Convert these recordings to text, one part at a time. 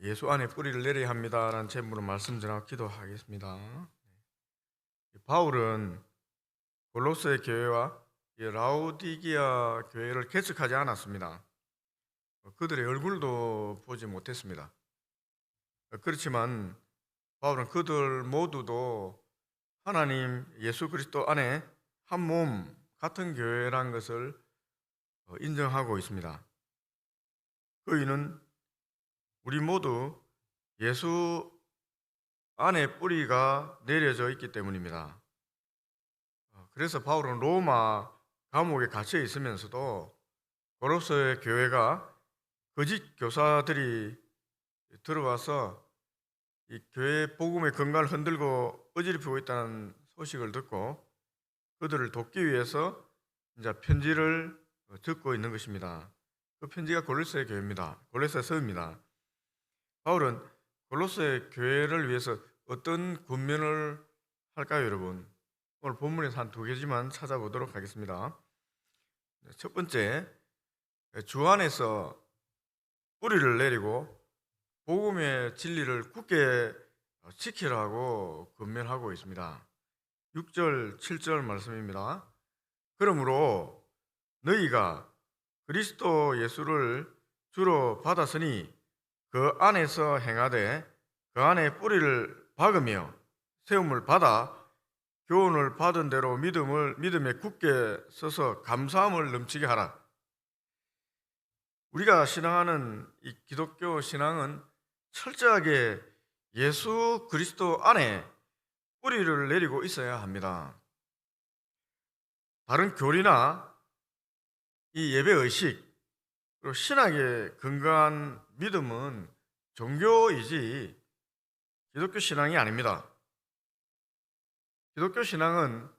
예수 안에 뿌리를 내려야 합니다라는 제목으로 말씀 전하고 기도하겠습니다. 바울은 골로새 교회와 이 라오디기아 교회를 개척하지 않았습니다. 그들의 얼굴도 보지 못했습니다. 그렇지만 바울은 그들 모두도 하나님 예수 그리스도 안에 한 몸 같은 교회라는 것을 인정하고 있습니다. 그 이유는 우리 모두 예수 안에 뿌리가 내려져 있기 때문입니다. 그래서 바울은 로마 감옥에 갇혀 있으면서도 고로스의 교회가 거짓 교사들이 들어와서 이 교회 복음의 근간을 흔들고 어지럽히고 있다는 소식을 듣고 그들을 돕기 위해서 이제 편지를 적고 있는 것입니다. 그 편지가 골로새 교회입니다. 골로새 서입니다. 바울은 골로새 교회를 위해서 어떤 권면을 할까요, 여러분? 오늘 본문에서 한 두 개지만 찾아보도록 하겠습니다. 첫 번째, 주 안에서 뿌리를 내리고 복음의 진리를 굳게 지키라고 권면하고 있습니다. 6절, 7절 말씀입니다. 그러므로 너희가 그리스도 예수를 주로 받았으니 그 안에서 행하되 그 안에 뿌리를 박으며 세움을 받아 교훈을 받은 대로 믿음에 굳게 서서 감사함을 넘치게 하라. 우리가 신앙하는 이 기독교 신앙은 철저하게 예수 그리스도 안에 뿌리를 내리고 있어야 합니다. 다른 교리나 이 예배 의식, 그리고 신학에 근거한 믿음은 종교이지 기독교 신앙이 아닙니다. 기독교 신앙은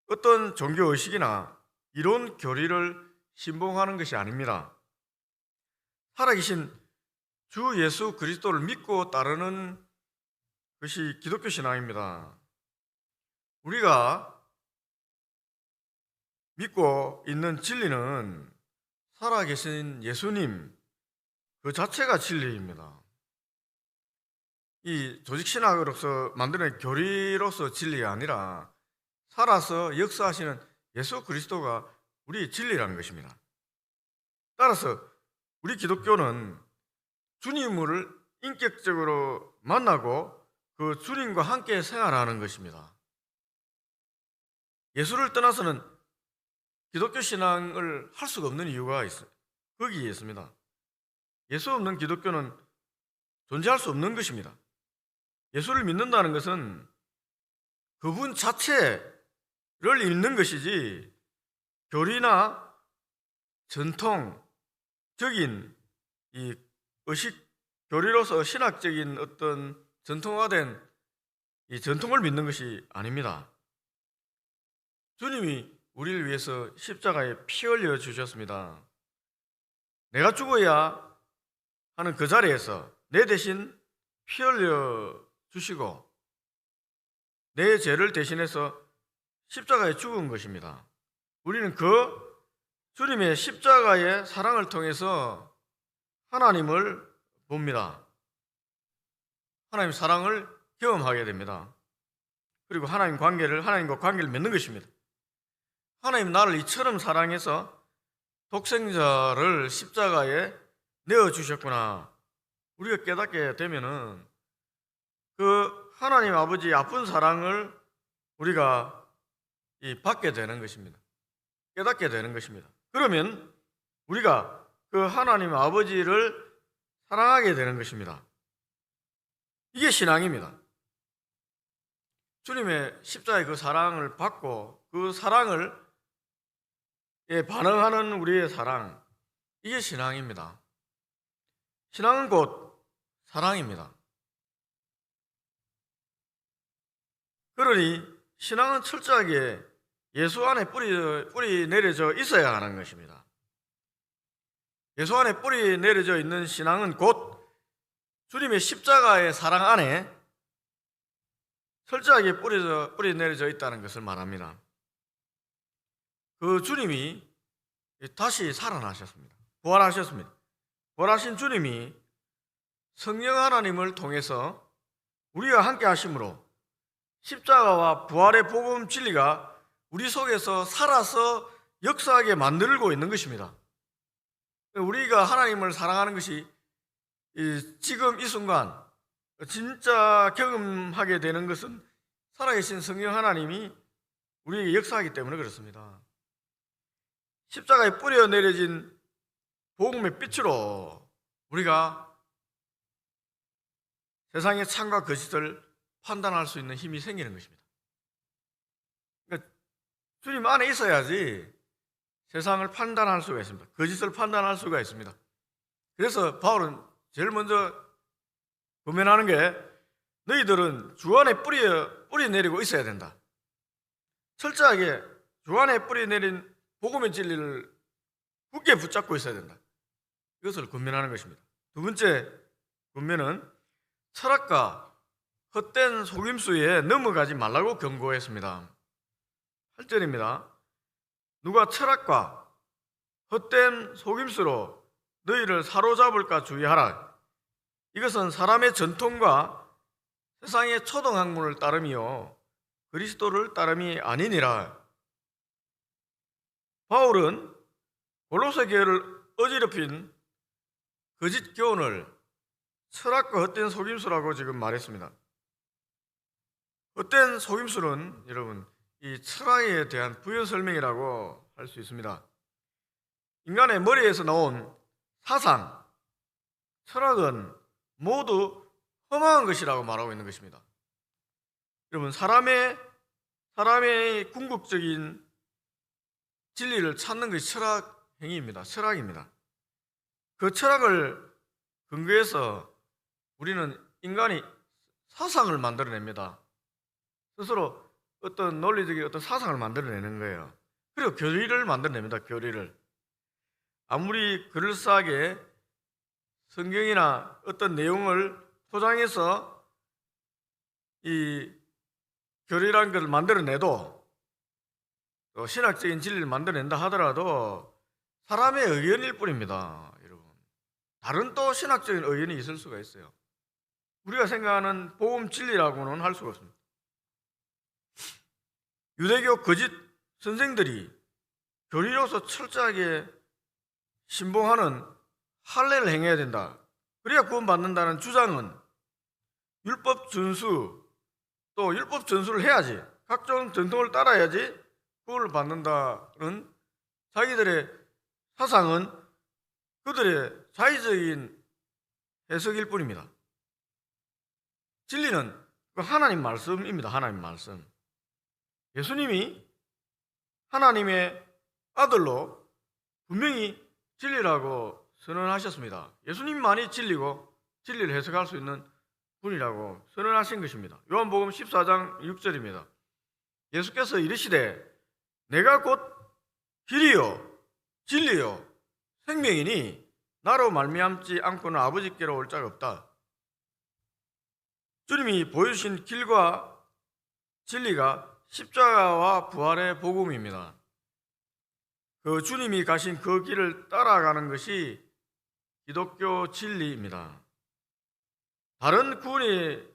어떤 종교 의식이나 이론 교리를 신봉하는 것이 아닙니다. 살아계신 주 예수 그리스도를 믿고 따르는 것이 기독교 신앙입니다. 우리가 믿고 있는 진리는 살아계신 예수님 그 자체가 진리입니다. 이 조직신학으로서 만드는 교리로서 진리가 아니라 살아서 역사하시는 예수 그리스도가 우리의 진리라는 것입니다. 따라서 우리 기독교는 주님을 인격적으로 만나고 그 주님과 함께 생활하는 것입니다. 예수를 떠나서는 기독교 신앙을 할 수가 없는 이유가 있어요. 거기에 있습니다. 예수 없는 기독교는 존재할 수 없는 것입니다. 예수를 믿는다는 것은 그분 자체를 믿는 것이지 교리나 전통적인 이 의식 교리로서 신학적인 어떤 전통화된 이 전통을 믿는 것이 아닙니다. 주님이 우리를 위해서 십자가에 피 흘려 주셨습니다. 내가 죽어야 하는 그 자리에서 내 대신 피 흘려 주시고 내 죄를 대신해서 십자가에 죽은 것입니다. 우리는 그 주님의 십자가의 사랑을 통해서 하나님을 봅니다. 하나님 사랑을 경험하게 됩니다. 그리고 하나님과 관계를 맺는 것입니다. 하나님 나를 이처럼 사랑해서 독생자를 십자가에 내어주셨구나. 우리가 깨닫게 되면은 그 하나님 아버지의 아픈 사랑을 우리가 받게 되는 것입니다. 깨닫게 되는 것입니다. 그러면 우리가 그 하나님 아버지를 사랑하게 되는 것입니다. 이게 신앙입니다. 주님의 십자가의 그 사랑을 받고 그 사랑을 반응하는 우리의 사랑, 이게 신앙입니다. 신앙은 곧 사랑입니다. 그러니 신앙은 철저하게 예수 안에 뿌리 내려져 있어야 하는 것입니다. 예수 안에 뿌리 내려져 있는 신앙은 곧 주님의 십자가의 사랑 안에 철저하게 뿌리 내려져 있다는 것을 말합니다. 그 주님이 다시 살아나셨습니다. 부활하셨습니다. 부활하신 주님이 성령 하나님을 통해서 우리와 함께 하심으로 십자가와 부활의 복음 진리가 우리 속에서 살아서 역사하게 만들고 있는 것입니다. 우리가 하나님을 사랑하는 것이 지금 이 순간 진짜 경험하게 되는 것은 살아계신 성령 하나님이 우리에게 역사하기 때문에 그렇습니다. 십자가에 뿌려 내려진 복음의 빛으로 우리가 세상의 참과 거짓을 판단할 수 있는 힘이 생기는 것입니다. 그러니까 주님 안에 있어야지 세상을 판단할 수가 있습니다. 거짓을 판단할 수가 있습니다. 그래서 바울은 제일 먼저 고면하는 게 너희들은 주 안에 뿌리 내리고 있어야 된다. 철저하게 주 안에 뿌리 내린 복음의 진리를 굳게 붙잡고 있어야 된다. 이것을 권면하는 것입니다. 두 번째 권면은 철학과 헛된 속임수에 넘어가지 말라고 경고했습니다. 8절입니다. 누가 철학과 헛된 속임수로 너희를 사로잡을까 주의하라. 이것은 사람의 전통과 세상의 초등학문을 따름이요 그리스도를 따름이 아니니라. 바울은 골로새 교회를 어지럽힌 거짓 교훈을 철학과 헛된 속임수라고 지금 말했습니다. 헛된 속임수는 여러분 이 철학에 대한 부연 설명이라고 할 수 있습니다. 인간의 머리에서 나온 사상, 철학은 모두 허망한 것이라고 말하고 있는 것입니다. 여러분 사람의 궁극적인 진리를 찾는 것이 철학 행위입니다. 철학입니다. 그 철학을 근거해서 우리는 인간이 사상을 만들어냅니다. 스스로 어떤 논리적인 어떤 사상을 만들어내는 거예요. 그리고 교리를 만들어냅니다. 교리를. 아무리 그럴싸하게 성경이나 어떤 내용을 포장해서 이 교리라는 것을 만들어내도 또 신학적인 진리를 만들어낸다 하더라도 사람의 의견일 뿐입니다. 여러분. 다른 또 신학적인 의견이 있을 수가 있어요. 우리가 생각하는 복음 진리라고는 할 수가 없습니다. 유대교 거짓 선생들이 교리로서 철저하게 신봉하는 할례를 행해야 된다. 그래야 구원받는다는 주장은 율법 준수, 또 율법 준수를 해야지, 각종 전통을 따라야지 구원을 받는다는 자기들의 사상은 그들의 자의적인 해석일 뿐입니다. 진리는 하나님 말씀입니다. 하나님 말씀. 예수님이 하나님의 아들로 분명히 진리라고 선언하셨습니다. 예수님만이 진리고 진리를 해석할 수 있는 분이라고 선언하신 것입니다. 요한복음 14장 6절입니다. 예수께서 이르시되 내가 곧 길이요 진리요 생명이니 나로 말미암지 않고는 아버지께로 올 자가 없다. 주님이 보여주신 길과 진리가 십자가와 부활의 복음입니다. 그 주님이 가신 그 길을 따라가는 것이 기독교 진리입니다. 다른 구원의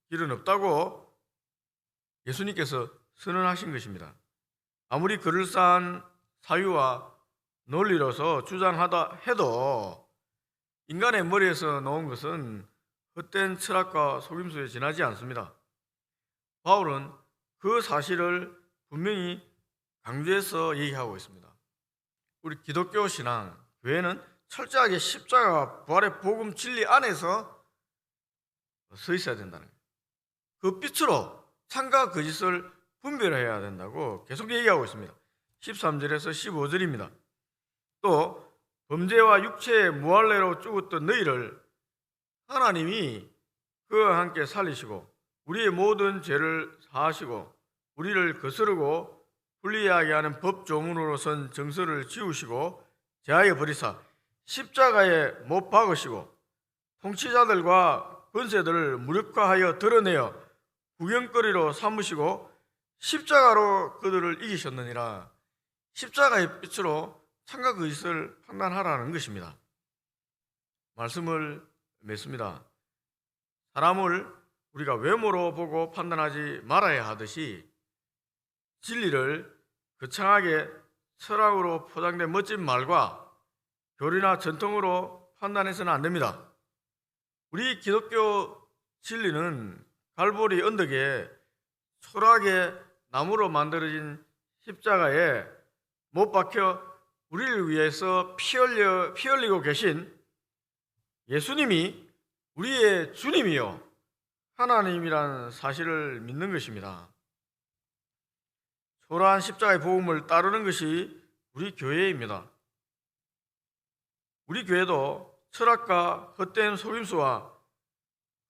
길은 없다고 예수님께서 선언하신 것입니다. 아무리 그럴싸한 사유와 논리로서 주장하다 해도 인간의 머리에서 나온 것은 헛된 철학과 속임수에 지나지 않습니다. 바울은 그 사실을 분명히 강조해서 얘기하고 있습니다. 우리 기독교 신앙, 교회는 철저하게 십자가와 부활의 복음 진리 안에서 서 있어야 된다는 거예요. 그 빛으로 참과 거짓을 분별해야 된다고 계속 얘기하고 있습니다. 13절에서 15절입니다. 또 범죄와 육체의 무할례로 죽었던 너희를 하나님이 그와 함께 살리시고 우리의 모든 죄를 사하시고 우리를 거스르고 불리하게 하는 법조문으로선 정서를 지우시고 제하여 버리사 십자가에 못 박으시고 통치자들과 권세들을 무력화하여 드러내어 구경거리로 삼으시고 십자가로 그들을 이기셨느니라. 십자가의 빛으로 참과 거짓을 판단하라는 것입니다. 말씀을 맺습니다. 사람을 우리가 외모로 보고 판단하지 말아야 하듯이 진리를 거창하게 철학으로 포장된 멋진 말과 교리나 전통으로 판단해서는 안 됩니다. 우리 기독교 진리는 갈보리 언덕에 초라하게 나무로 만들어진 십자가에 못 박혀 우리를 위해서 피 흘리고 계신 예수님이 우리의 주님이요 하나님이라는 사실을 믿는 것입니다. 초라한 십자가의 복음을 따르는 것이 우리 교회입니다. 우리 교회도 철학과 헛된 속임수와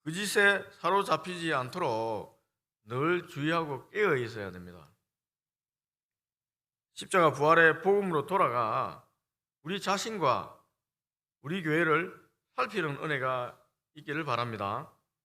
거짓에 사로잡히지 않도록 늘 주의하고 깨어 있어야 됩니다. 십자가 부활의 복음으로 돌아가 우리 자신과 우리 교회를 살피는 은혜가 있기를 바랍니다.